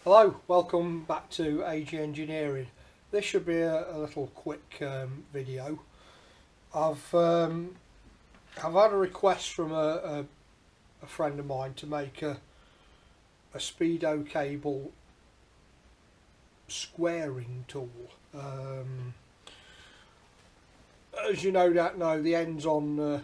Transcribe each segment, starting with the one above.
Hello, welcome back to AG Engineering. This should be a little quick video. I've had a request from a friend of mine to make a Speedo cable squaring tool. As you no doubt know, the ends on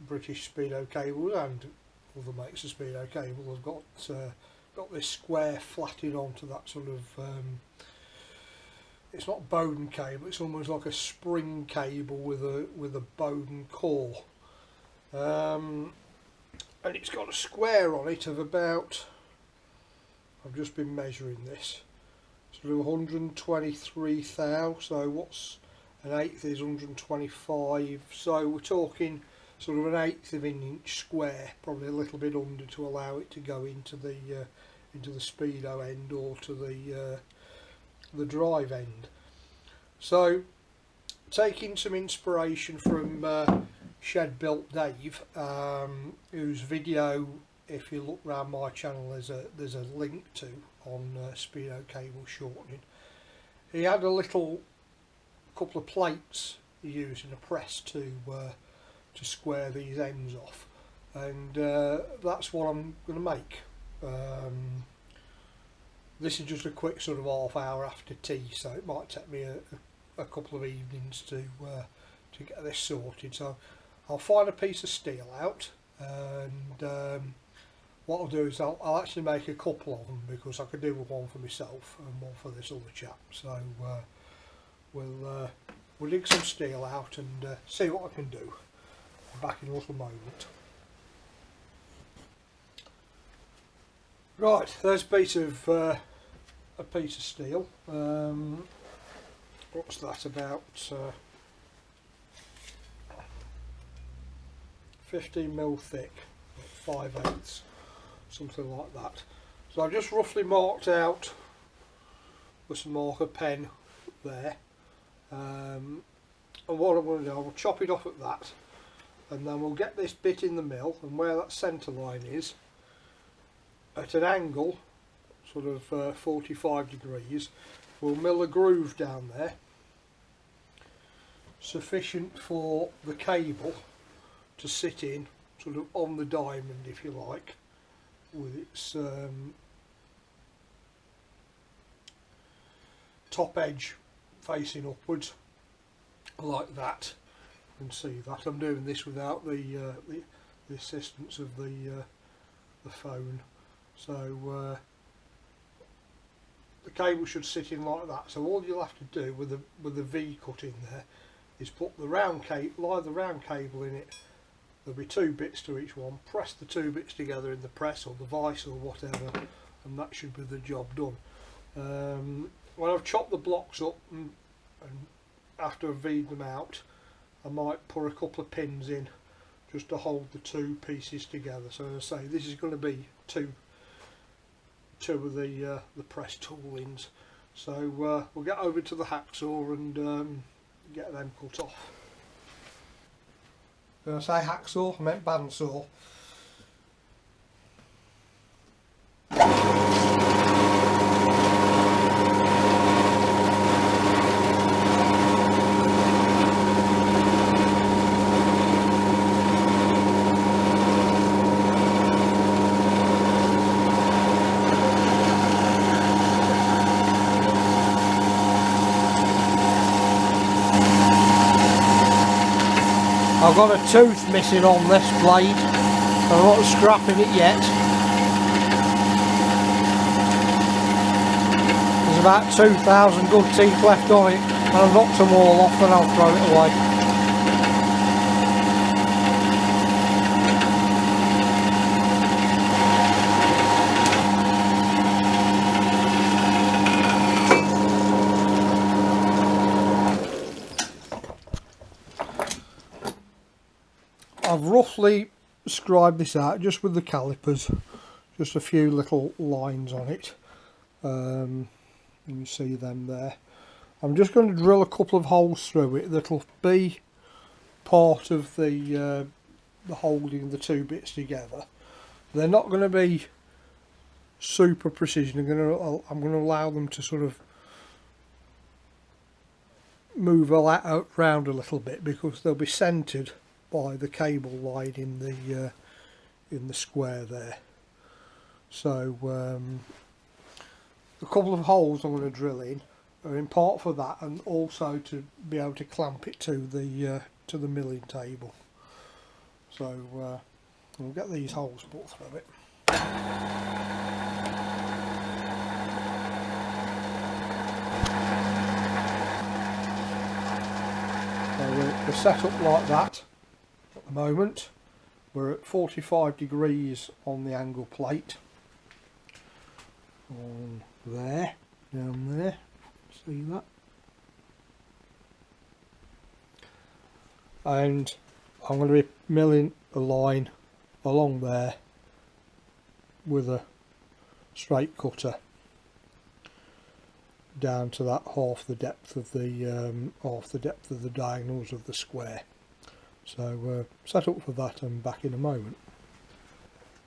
British Speedo cables and other makes of Speedo cable have got this square flatted onto that sort of it's not Bowden cable, it's almost like a spring cable with a Bowden core, and it's got a square on it of about, I've just been measuring this, sort of 123 thou, so what's an eighth is 125, so we're talking sort of an eighth of an inch square, probably a little bit under, to allow it to go into the Speedo end or to the drive end. So, taking some inspiration from Shedbuilt Dave, whose video, if you look around my channel, there's a link to on Speedo cable shortening. He had a couple of plates he used in a press to square these ends off, and that's what I'm going to make. This is just a quick sort of half hour after tea, so it might take me a couple of evenings to get this sorted. So I'll find a piece of steel out, and what I'll do is I'll actually make a couple of them, because I could do one for myself and one for this other chap. So we'll dig some steel out and see what I can do. Back in a little moment. Right, there's a piece of steel. What's that, about 15mm thick, 5/8, something like that. So I've just roughly marked out with some marker pen there, and what I'm going to do, I'll chop it off at that, and then we'll get this bit in the mill, and where that centre line is, at an angle, sort of 45 degrees, we'll mill a groove down there, sufficient for the cable to sit in, sort of on the diamond, if you like, with its top edge facing upwards, like that. You can see that I'm doing this without the assistance of the phone. So the cable should sit in like that. So all you'll have to do with the V cut in there is put the round cable, lie the round cable in it. There'll be two bits to each one. Press the two bits together in the press or the vise or whatever, and that should be the job done. When I've chopped the blocks up and after I've V'd them out, I might put a couple of pins in just to hold the two pieces together. So as I say, this is going to be two of the press toolings. So we'll get over to the hacksaw and get them cut off. When I say hacksaw, I meant bandsaw. I've got a tooth missing on this blade, so I'm not scrapping it yet. There's about 2,000 good teeth left on it, and I've knocked them all off and I'll throw it away. I've roughly scribed this out just with the calipers, just a few little lines on it. You see them there. I'm just going to drill a couple of holes through it that'll be part of the holding the two bits together. They're not going to be super precision. I'm gonna allow them to sort of move around a little bit because they'll be centered by the cable line in the square there. So a couple of holes I'm going to drill in are in part for that, and also to be able to clamp it to the milling table. So we'll get these holes put through it. So we're set up like that at the moment. We're at 45 degrees on the angle plate. On there, down there, see that? And I'm going to be milling a line along there with a straight cutter down to that half the depth of the diagonals of the square. So set up for that and back in a moment.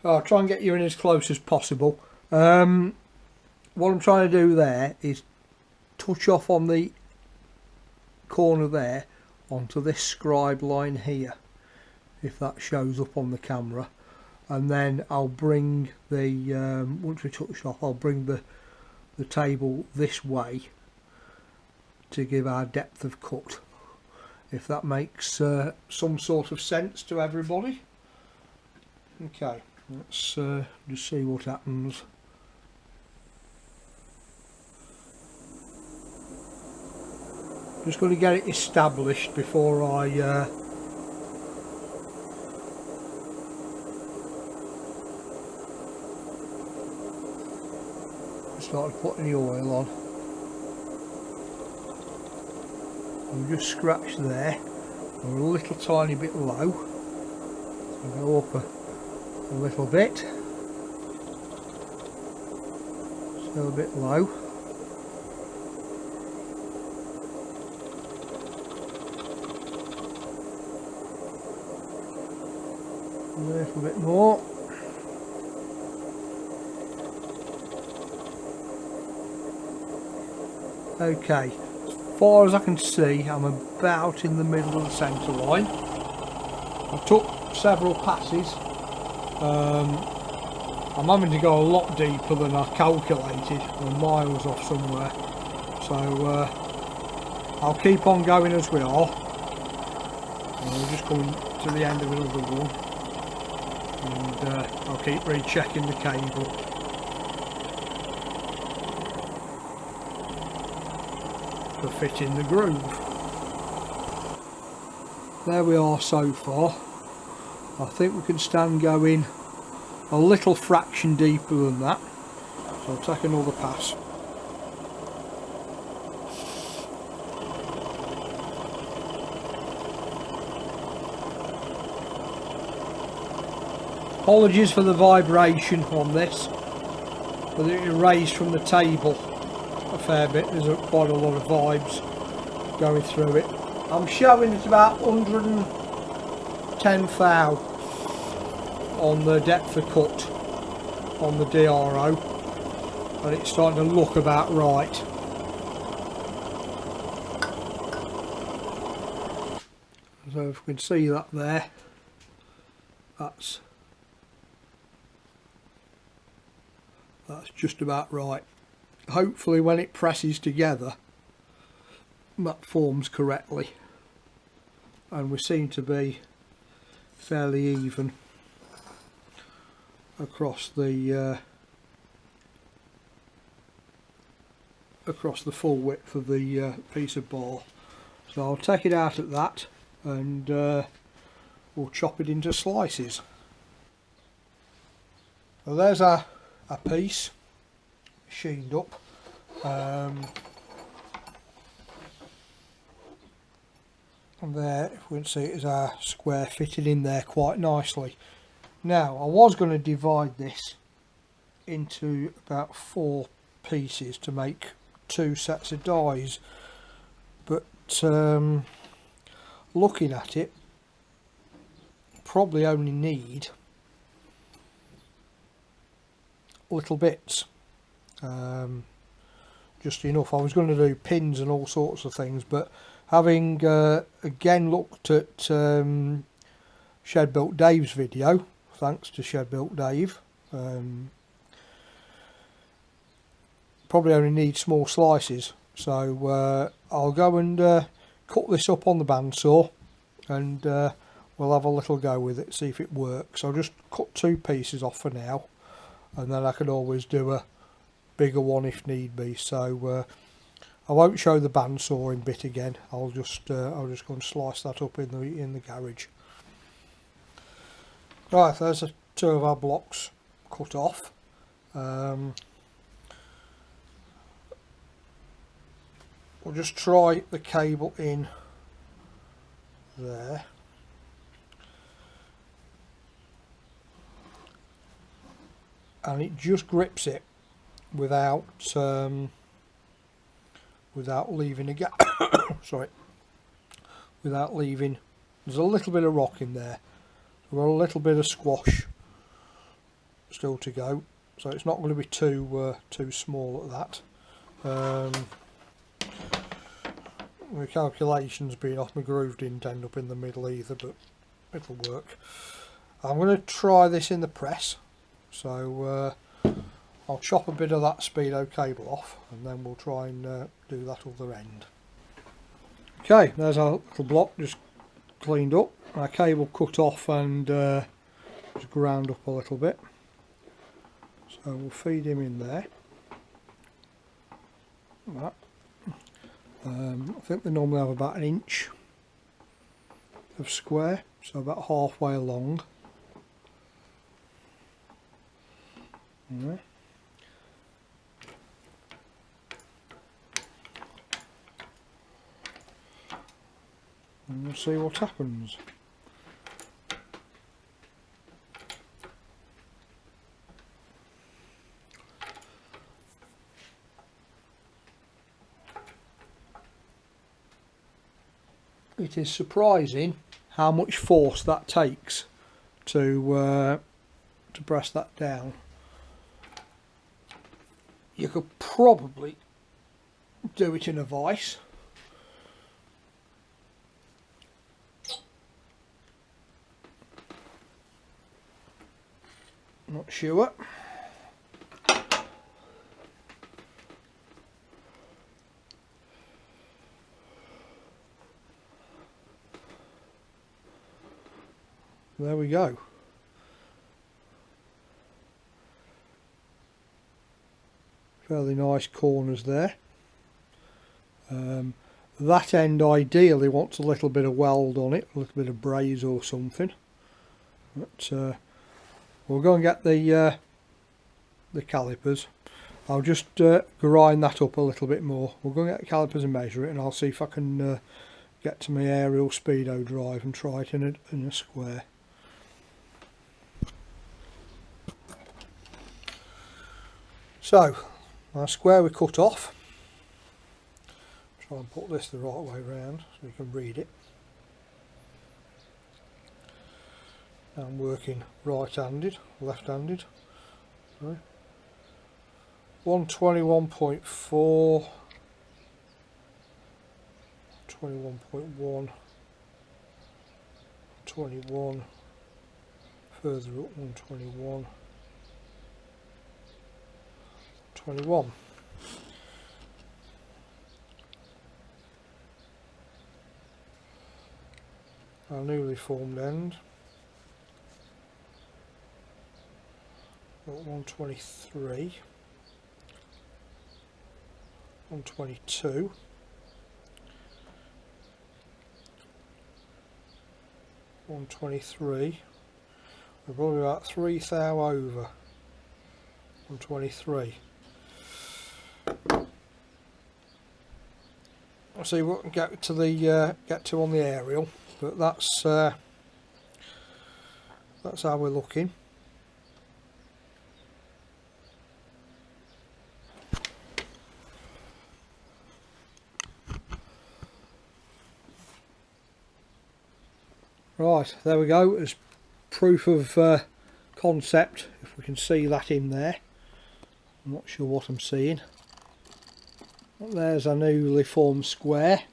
I'll try and get you in as close as possible. What I'm trying to do there is touch off on the corner there onto this scribe line here, if that shows up on the camera, and then I'll bring the once we touch off, I'll bring the table this way to give our depth of cut, if that makes some sort of sense to everybody. Okay, let's just see what happens. Just going to get it established before I start putting the oil on. We'll just scratch there. We're a little tiny bit low. So go up a little bit. Still a bit low. A little bit more. Okay, as far as I can see, I'm about in the middle of the centre line. I took several passes. I'm having to go a lot deeper than I calculated. I'm miles off somewhere. So I'll keep on going as we are. And we're just coming to the end of another one. And I'll keep rechecking the cable. To fit in the groove. There we are so far. I think we can stand going a little fraction deeper than that. So I'll take another pass. Apologies for the vibration on this, but it raised from the table a fair bit. There's quite a lot of vibes going through it. I'm showing it about 110 thou on the depth of cut on the DRO, and it's starting to look about right. So if we can see that there, that's just about right. Hopefully when it presses together that forms correctly, and we seem to be fairly even across the full width of the piece of bar. So I'll take it out at that, and we'll chop it into slices. Well, there's a piece machined up. And there, if we can see, it is our square fitted in there quite nicely. Now, I was going to divide this into about 4 pieces to make 2 sets of dies, but looking at it, probably only need little bits, just enough. I was going to do pins and all sorts of things, but having again looked at Shedbuilt Dave's video, thanks to Shedbuilt Dave, probably only need small slices, so I'll go and cut this up on the bandsaw, and we'll have a little go with it, see if it works. I'll just cut 2 pieces off for now, and then I can always do a bigger one if need be. So I won't show the bandsawing bit again. I'll just go and slice that up in the garage. Right, there's 2 of our blocks cut off. We'll just try the cable in there. And it just grips it without leaving a gap. Sorry, without leaving. There's a little bit of rock in there. We've got a little bit of squash still to go, so it's not going to be too small at that. My calculations being off, my groove didn't end up in the middle either, but it'll work. I'm going to try this in the press, so I'll chop a bit of that Speedo cable off, and then we'll try and do that other end. Okay, there's our little block just cleaned up, our cable cut off and just ground up a little bit. So we'll feed him in there. Like that. I think they normally have about 1 inch of square, so about halfway along. Yeah. And we'll see what happens. It is surprising how much force that takes to press that down. You could probably do it in a vise. Not sure. There we go. Fairly nice corners there. That end ideally wants a little bit of weld on it, a little bit of braze or something. But we'll go and get the calipers. I'll just grind that up a little bit more. We'll go and get the calipers and measure it, and I'll see if I can get to my aerial Speedo drive and try it in a square. So, our square we cut off. Try and put this the right way round so you can read it. I'm working right-handed, left-handed. 121.4, 21.1, 21, further up 121. 21. Our newly formed end. 123. 122. 123. We're probably about 3 thou over. 123. I'll see what we can get to on the aerial, but that's how we're looking. Right, there we go. As proof of concept, if we can see that in there. I'm not sure what I'm seeing. There's a newly formed square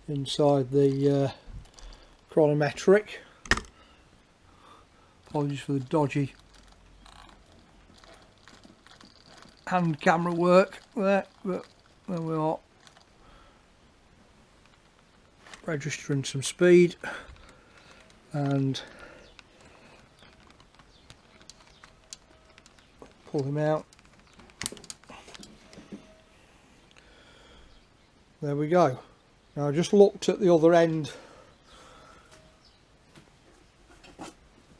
inside the chronometric. Apologies for the dodgy hand camera work there, but there we are. Registering some speed and pull him out. There we go. Now I just looked at the other end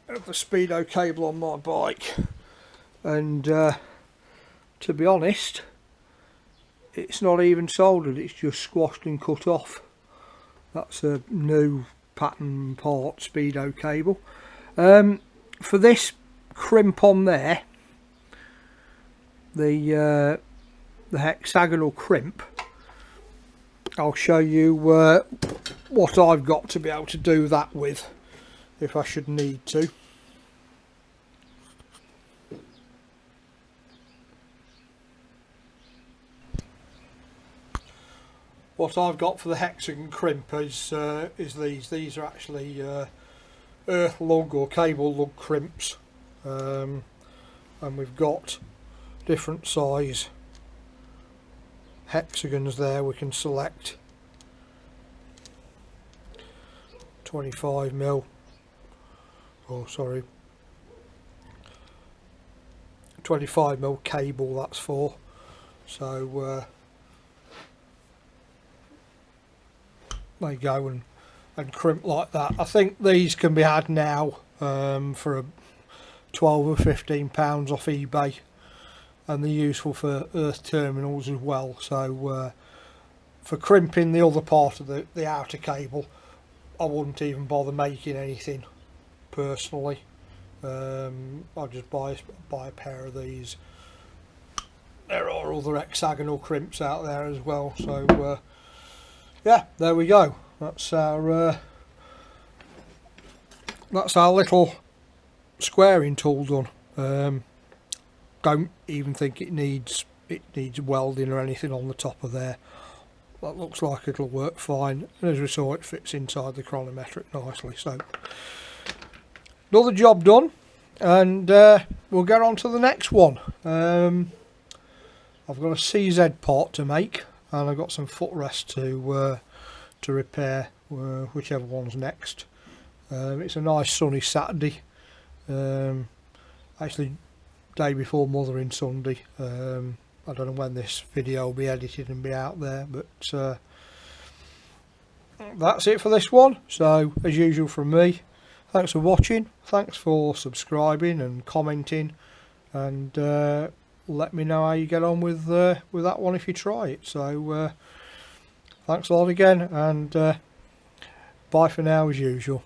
of the Speedo cable on my bike, and to be honest, it's not even soldered, it's just squashed and cut off. That's a new pattern part Speedo cable. For this crimp on there, the hexagonal crimp, I'll show you what I've got to be able to do that with, if I should need to. What I've got for the hexagon crimp is these. These are actually earth lug or cable lug crimps, and we've got different size hexagons there. We can select 25mm, oh sorry, 25mm cable that's for. So they go and crimp like that. I think these can be had now for a 12 or 15 pounds off eBay, and they're useful for earth terminals as well. So for crimping the other part of the outer cable, I wouldn't even bother making anything personally. I'll just buy a pair of these. There are other hexagonal crimps out there as well. So yeah, there we go. That's our little squaring tool done. Don't even think it needs welding or anything on the top of there. That looks like it'll work fine, and as we saw, it fits inside the chronometric nicely. So another job done, and we'll get on to the next one. I've got a CZ part to make, and I've got some footrest to repair, whichever one's next. It's a nice sunny Saturday, actually day before Mothering Sunday. I don't know when this video will be edited and be out there, but that's it for this one. So as usual from me, thanks for watching, thanks for subscribing and commenting, and let me know how you get on with that one if you try it. So thanks a lot again, and bye for now as usual.